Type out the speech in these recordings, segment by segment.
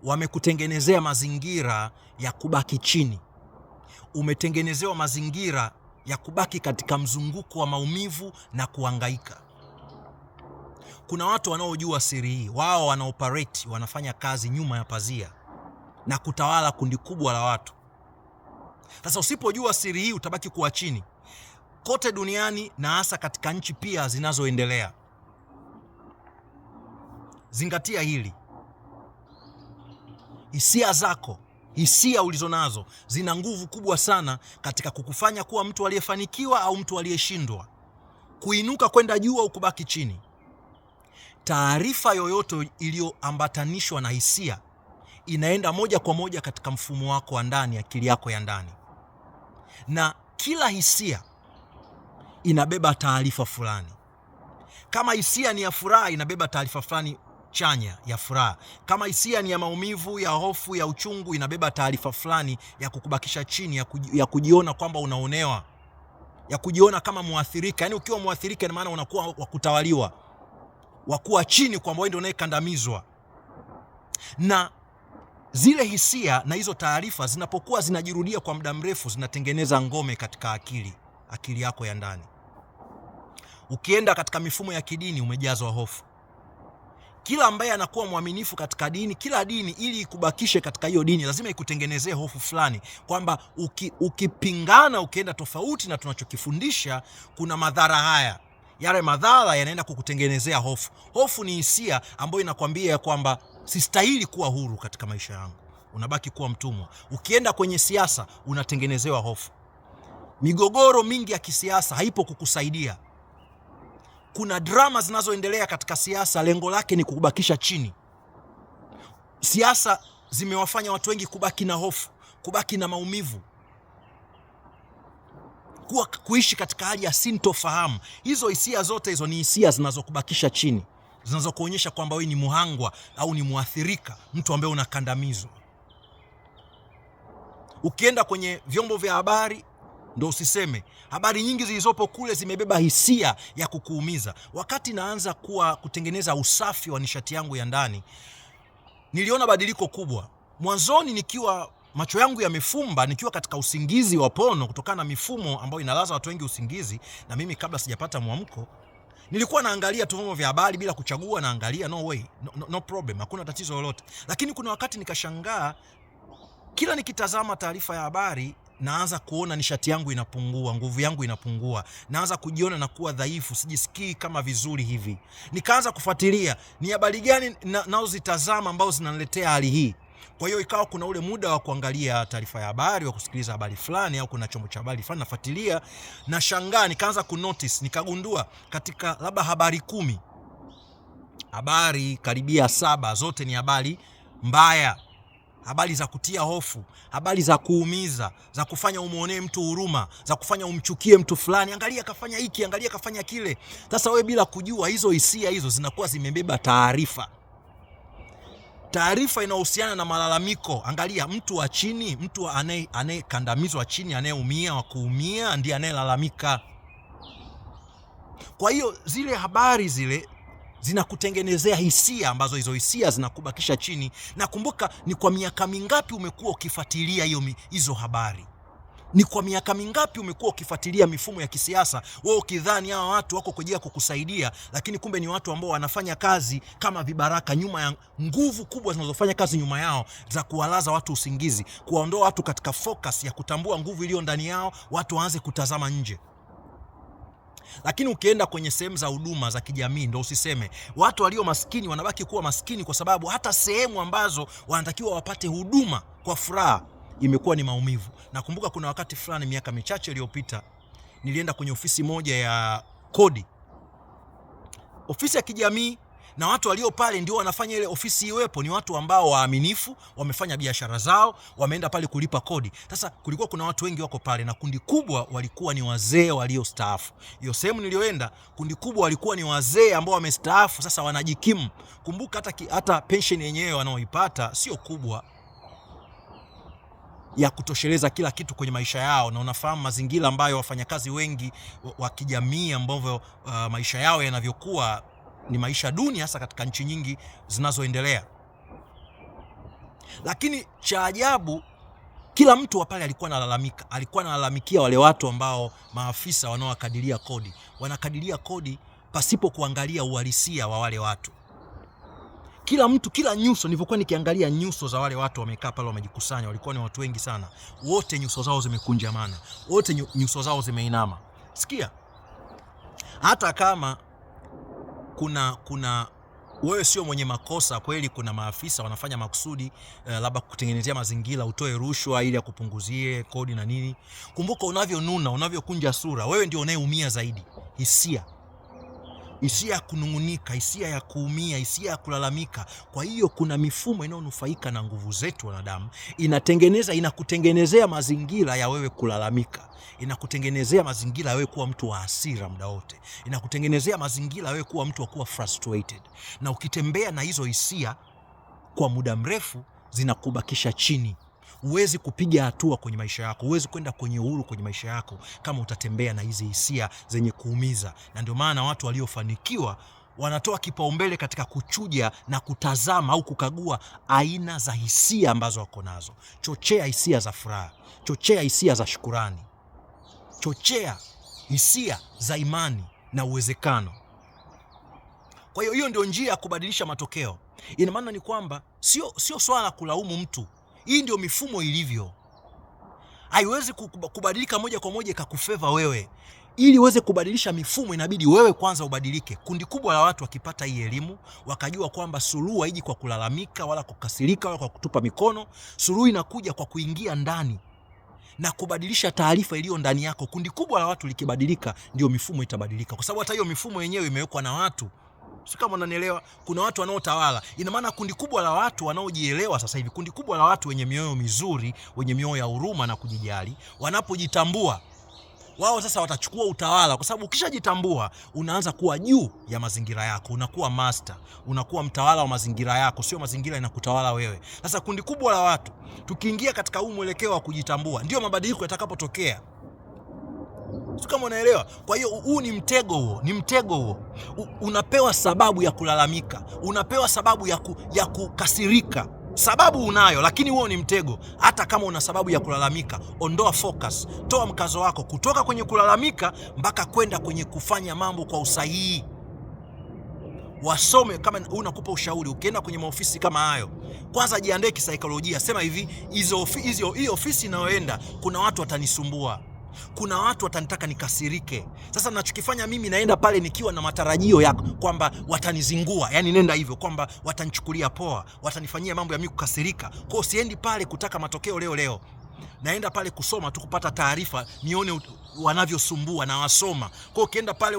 wamekutengenezea mazingira ya kubaki chini. Umetengenezewa mazingira ya kubaki katika mzunguko wa maumivu na kuhangaika. Kuna watu wanaojua siri hii, wao wanaoperate, wanafanya kazi nyuma ya pazia na kutawala kundi kubwa la watu. Sasa usipojua siri hii utabaki kuwa chini kote duniani, na hasa katika nchi pia zinazoendelea. Zingatia hili. Hisia zako, hisia ulizonazo zina nguvu kubwa sana katika kukufanya kuwa mtu aliyefanikiwa au mtu aliyeshindwa, kuinuka kwenda juu au kubaki chini. Taarifa yoyote iliyoambatanishwa na hisia inaenda moja kwa moja katika mfumo wako wa ndani, akili yako ya ndani, na kila hisia inabeba taarifa fulani. Kama hisia ni ya furaha, inabeba taarifa fulani chanya ya furaha. Kama hisia ni ya maumivu, ya hofu, ya uchungu, inabeba taarifa fulani ya kukubakisha chini, ya kujiona kwamba unaonewa, ya kujiona kama muathirika. Yaani ukiwa muathirika, ina maana unakuwa wakutawaliwa, wakuwa chini, kwamba wewe ndio unayekandamizwa. Na zile hisia na hizo taarifa zinapokuwa zinajirudia kwa muda mrefu, zinatengeneza ngome katika akili yako ya ndani. Ukienda katika mifumo ya kidini, umejazwa hofu. Kila ambaye anakuwa mwaminifu katika dini, kila dini ili ikubakishe katika hiyo dini lazima ikutengenezee hofu fulani, kwamba ukipingana, ukienda tofauti na tunachokifundisha, kuna madhara haya. Yale madhara yanaenda kukutengenezea hofu. Hofu ni hisia ambayo inakwambia ya kwamba sistahili kuwa huru katika maisha yangu, unabaki kuwa mtumwa. Ukienda kwenye siasa, unatengenezewa hofu. Migogoro mingi ya kisiasa haipo kukusaidia. Kuna drama zinazoendelea katika siasa, lengo lake ni kukubakisha chini. Siasa zimewafanya watu wengi kubaki na hofu, kubaki na maumivu, kuishi katika hali ya sintofahamu. Hizo hisia zote hizo ni hisia zinazokubakisha chini, zinazokuonyesha kwamba wewe ni muhangwa au ni muathirika, mtu ambaye unakandamizwa. Ukienda kwenye vyombo vya habari, ndo usiseme. Habari nyingi zilizopo kule zimebeba hisia ya kukuumiza. Wakati naanza kutengeneza usafi wa nishati yangu ya ndani, niliona badiliko kubwa. Mwanzoni nikiwa macho yangu yamefumba, nikiwa katika usingizi wa pono, kutokana na mifumo ambayo inalaza watu wengi usingizi, na mimi kabla sijapata mwamko, nilikuwa naangalia tu vyombo vya habari bila kuchagua, naangalia, no way, no problem, hakuna tatizo lolote. Lakini kuna wakati nikashangaa, kila nikitazama taarifa ya habari, naanza kuona nishati yangu inapungua, nguvu yangu inapungua, naanza kujiona na kuwa dhaifu, sijisikii kama vizuri hivi. Nikaanza kufuatilia ni habari gani nazozitazama ambao zinaniletea hali hii. Kwa hiyo ikawa kuna ule muda wa kuangalia taarifa ya habari, wa kusikiliza habari fulani, au kuna chombo cha habari fulani nafuatilia, na shangaa nikaanza kunotice, nikagundua katika labda habari 10, habari karibia 7 zote ni habari mbaya, habari za kutia hofu, habari za kuumiza, za kufanya umuonee mtu huruma, za kufanya umchukie mtu fulani. Angalia kafanya hiki, angalia kafanya kile. Sasa wewe bila kujua, hizo hisia hizo zinakuwa zimebeba taarifa. Taarifa inahusiana na malalamiko. Angalia mtu wa chini, mtu anayekandamizwa chini, anayeumia, wa kuumia ndiye anayelalamika. Kwa hiyo zile habari zile zinakutengenezea hisia ambazo hizo hisia zinakubakisha chini. Na kumbuka, ni kwa miaka mingapi umekuwa ukifuatilia hizo habari? Ni kwa miaka mingapi umekuwa ukifuatilia mifumo ya kisiasa, wewe ukidhani hawa watu wako kwa ajili ya kukusaidia, lakini kumbe ni watu ambao wanafanya kazi kama vibaraka, nyuma ya nguvu kubwa zinazofanya kazi nyuma yao za kuwalaza watu usingizi, kuwaondoa watu katika focus ya kutambua nguvu iliyo ndani yao, watu waanze kutazama nje. Lakini ukienda kwenye sehemu za huduma za kijamii, ndo usiseme. Watu walio maskini wanabaki kuwa maskini kwa sababu hata sehemu ambazo wanatakiwa wapate huduma kwa furaha imekuwa ni maumivu. Nakumbuka kuna wakati fulani miaka michache iliyopita, nilienda kwenye ofisi moja ya kodi, ofisi ya kijamii, na watu walio pale ndio wanafanya ile ofisi iwepo ni watu ambao waaminifu, wamefanya biashara zao, wameenda pale kulipa kodi. Sasa kulikuwa kuna watu wengi wako pale, na kundi kubwa walikuwa ni wazee waliostaafu. Hiyo sehemu nilioenda, kundi kubwa walikuwa ni wazee ambao wamestaafu, sasa wanajikimu. Kumbuka hata pension yenyewe wanaoipata sio kubwa ya kutosheleza kila kitu kwenye maisha yao, na unafahamu mazingira ambayo wafanyakazi wengi wa kijamii ambao maisha yao yanavyokuwa ni maisha duni, hasa katika nchi nyingi zinazoendelea. Lakini cha ajabu, kila mtu wa pale alikuwa analalamikia wale watu ambao maafisa wanaokadiria kodi wanakadiria kodi pasipo kuangalia uhalisia wa wale watu. Kila mtu, kila nyuso, nilivyokuwa nikiangalia nyuso za wale watu wamekaa pale wamejikusanya, walikuwa ni watu wengi sana, wote nyuso zao zimekunjamana, wote nyuso zao zimeinama. Sikia, hata kama kuna wewe sio mwenye makosa kweli, kuna maafisa wanafanya makusudi labda kutengenezea mazingira utoe rushwa ili akupunguzie kodi na nini. Kumbuka unavyonuna, unavyokunja sura, wewe ndio unayeumia zaidi. Hisia ya kunungunika, hisia ya kuumia, hisia ya kulalamika. Kwa hiyo kuna mifumo inayonufaika na nguvu zetu wanadamu, inakutengenezea mazingira ya wewe kulalamika, inakutengenezea mazingira ya wewe kuwa mtu wa hasira muda wote, inakutengenezea mazingira ya wewe kuwa mtu wa kuwa frustrated. Na ukitembea na hizo hisia kwa muda mrefu, zinakubakisha chini. Huwezi kupiga hatua kwenye maisha yako, huwezi kwenda kwenye uhuru kwenye maisha yako kama utatembea na hizi hisia zenye kuumiza. Na ndio maana watu waliofanikiwa wanatoa kipaumbele katika kuchuja na kutazama au kukagua aina za hisia ambazo wako nazo. Chochea hisia za furaha, chochea hisia za shukurani, chochea hisia za imani na uwezekano. Kwa hiyo hiyo ndio njia ya kubadilisha matokeo. Ina maana ni kwamba sio swala la kulaumu mtu. Hii ndio mifumo ilivyo. Haiwezi kubadilika moja kwa moja ikakufeva wewe. Ili uweze kubadilisha mifumo, inabidi wewe kwanza ubadilike. Kundi kubwa la watu wakipata hii elimu, wakajua kwamba suluhu haiji kwa kulalamika wala kukasirika wala kwa kutupa mikono. Suluhu inakuja kwa kuingia ndani na kubadilisha taarifa iliyo ndani yako. Kundi kubwa la watu likibadilika, ndio mifumo itabadilika. Kwa sababu hata hiyo mifumo yenyewe imewekwa na watu. Sio kama unanielewa, kuna watu wanaotawala. Ina maana kundi kubwa la watu wanaojielewa sasa hivi, kundi kubwa la watu wenye mioyo mizuri, wenye mioyo ya huruma na kujijali, wanapojitambua, wao sasa watachukua utawala. Kwa sababu ukishajitambua, unaanza kuwa juu ya mazingira yako, unakuwa master, unakuwa mtawala wa mazingira yako, sio mazingira inakutawala wewe. Sasa kundi kubwa la watu tukiingia katika huu mwelekeo wa kujitambua, ndio mabadiliko yatakapotokea. Sio kama unaelewa. Kwa hiyo huu ni mtego huo. Unapewa sababu ya kulalamika, unapewa sababu ya kukasirika. Sababu unayo, lakini huo ni mtego. Hata kama una sababu ya kulalamika, ondoa focus, toa mkazo wako kutoka kwenye kulalamika mpaka kwenda kwenye kufanya mambo kwa usahihi. Wasome, kama unakupa ushauri, ukienda kwenye maofisi kama hayo, kwanza jiandae kisaikolojia. Sema hivi, hii ofisi inayoenda, kuna watu watanisumbua, kuna watu watanitaka nikasirike. Sasa ninachokifanya mimi, naenda pale nikiwa na matarajio yako kwamba watanizingua. Yani nenda hivyo kwamba watanichukulia poa, watanifanyia mambo ya mimi kukasirika. Kwa hiyo siendi pale kutaka matokeo leo. Naenda pale kusoma tu, kupata taarifa, nione wanavyosumbua na wasoma. Kwa hiyo ukienda pale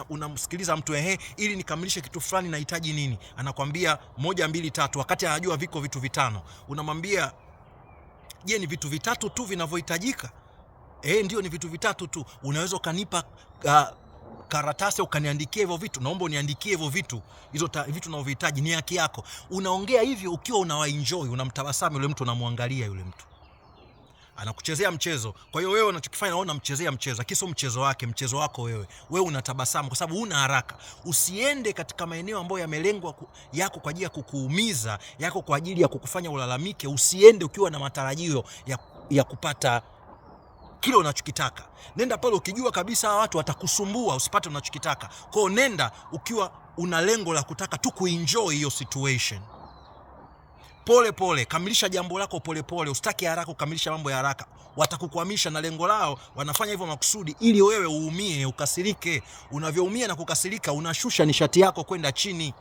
unamsikiliza mtu, ili nikamilishe kitu fulani nahitaji nini? Anakwambia 1 2 3, wakati anajua viko vitu 5. Unamwambia, je, ni vitu 3 tu vinavyohitajika? Ndio, ni vitu 3 tu. Unaweza ukanipa karatasi ukaniandikia hivyo vitu? Naomba uniandikie hivyo vitu, vitu unavyohitaji, ni haki yako. Unaongea hivyo ukiwa unawaenjoy, unamtabasamu yule mtu, unamwangalia yule mtu anakuchezea mchezo. Kwa hiyo wewe unachokifanya, unaona mchezea mchezo, lakini mchezo wake, mchezo wako wewe unatabasamu kwa sababu huna haraka. Usiende katika maeneo ambayo yamelengwa yako kwa ajili ya kukuumiza, yako kwa ajili ya kukufanya ulalamike. Usiende ukiwa na matarajio ya kupata kile unachokitaka. Nenda pale ukijua kabisa watu watakusumbua usipate unachokitaka. Kwa hiyo nenda ukiwa una lengo la kutaka tu kuenjoy hiyo situation. Pole, kamilisha jambo lako pole, usitaki haraka kukamilisha mambo ya haraka. Watakukwamisha na lengo lao, wanafanya hivyo makusudi ili wewe uumie, ukasirike. Unavyoumia na kukasirika, unashusha nishati yako kwenda chini.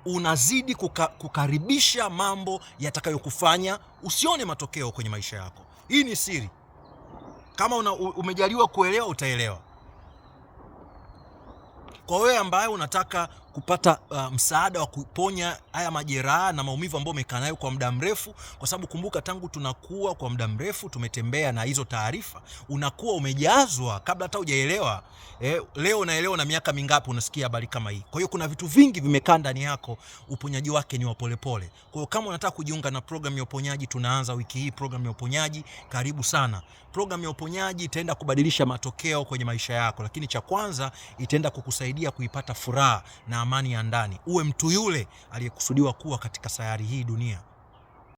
Unazidi kukaribisha mambo yatakayokufanya usione matokeo kwenye maisha yako. Hii ni siri. Kama umejaliwa kuelewa, utaelewa. Kwa wewe ambaye unataka kupata msaada wa kuponya haya majeraha na maumivu ambayo umekaa nayo kwa muda mrefu, kwa sababu kumbuka, tangu tunakuwa kwa muda mrefu tumetembea na hizo taarifa, unakuwa umejazwa kabla hata hujaelewa. Leo unaelewa, na miaka mingapi unasikia habari kama hii. Kwa hiyo kuna vitu vingi vimekaa ndani yako, uponyaji wake ni wa polepole. Kwa hiyo kama unataka kujiunga na program ya uponyaji, tunaanza wiki hii program ya uponyaji. Karibu sana. Program ya uponyaji itaenda kubadilisha matokeo kwenye maisha yako, lakini cha kwanza itaenda kukusaidia kuipata furaha na amani ya ndani, uwe mtu yule aliyekusudiwa kuwa katika sayari hii dunia.